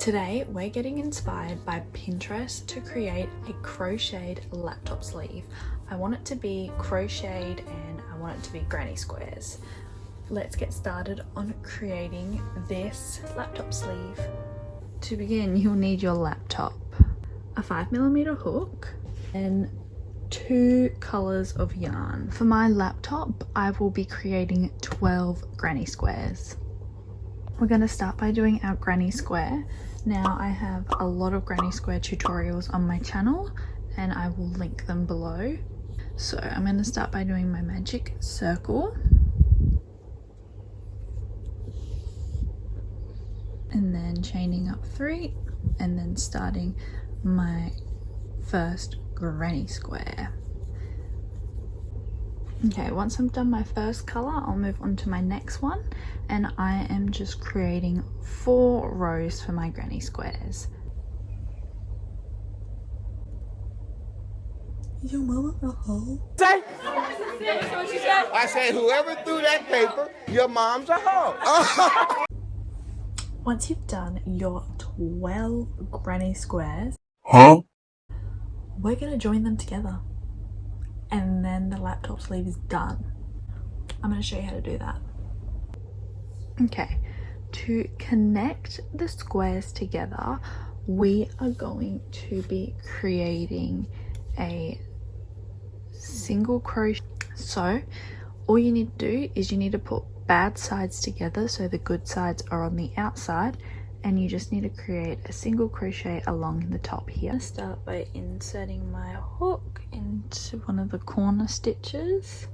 Today we're getting inspired by Pinterest to create a crocheted laptop sleeve. I want it to be crocheted and I want it to be granny squares. Let's get started on creating this laptop sleeve. To begin, you'll need your laptop, a 5mm hook, and 2 colors of yarn. For my laptop, I will be creating 12 granny squares. We're going to start by doing our granny square. Now I have a lot of granny square tutorials on my channel and I will link them below. So I'm going to start by doing my magic circle. And then chaining up 3 and then starting my first granny square. Okay, once I've done my first color, I'll move on to my next one, and I am just creating 4 rows for my granny squares. Is your mama a hoe? Say? I say whoever threw that paper, your mom's a hoe. Once you've done your 12 granny squares, we're gonna join them together. And then the laptop sleeve is done. I'm going to show you how to do that. Okay, to connect the squares together, we are going to be creating a single crochet. So all you need to do is you need to put bad sides together so the good sides are on the outside, and you just need to create a single crochet along the top here. I'm gonna start by inserting my hook into one of the corner stitches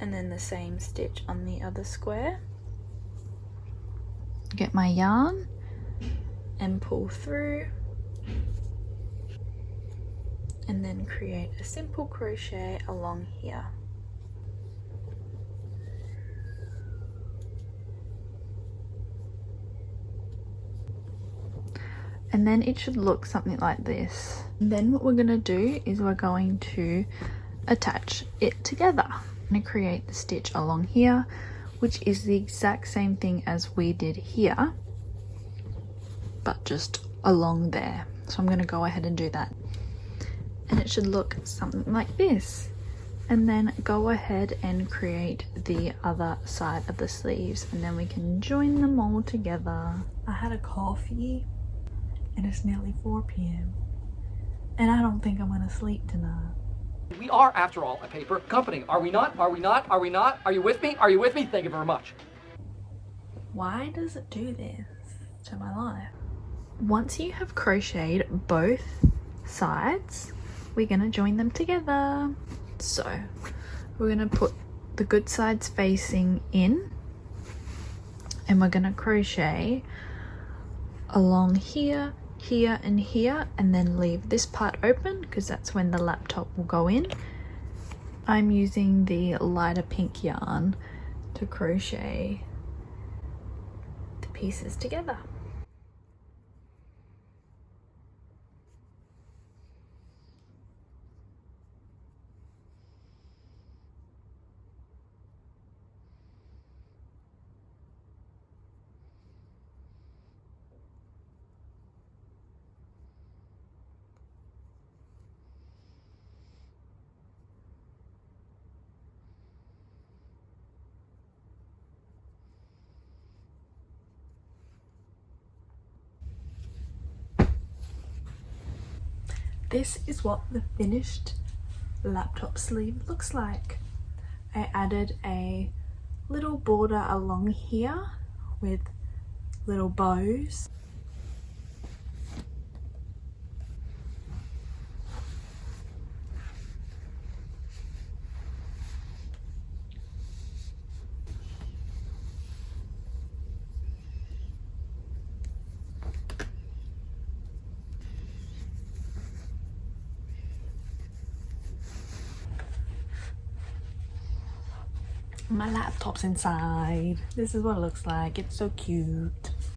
and then the same stitch on the other square. Get my yarn and pull through and then create a simple crochet along here. And then it should look something like this. And then what we're going to do is we're going to attach it together. I'm going to create the stitch along here, which is the exact same thing as we did here, but just along there. So I'm going to go ahead and do that. And it should look something like this. And then go ahead and create the other side of the sleeves, and then we can join them all together. I had a coffee and it's nearly 4 p.m. and I don't think I'm gonna sleep tonight. We are, after all, a paper company. Are we not? Are we not? Are we not? Are you with me? Are you with me? Thank you very much. Why does it do this to my life? Once you have crocheted both sides, we're gonna join them together. So we're gonna put the good sides facing in, and we're gonna crochet along here, here and here, and then leave this part open because that's when the laptop will go in. I'm using the lighter pink yarn to crochet the pieces together. This is what the finished laptop sleeve looks like. I added a little border along here with little bows. My laptop's inside. This is what it looks like. It's so cute.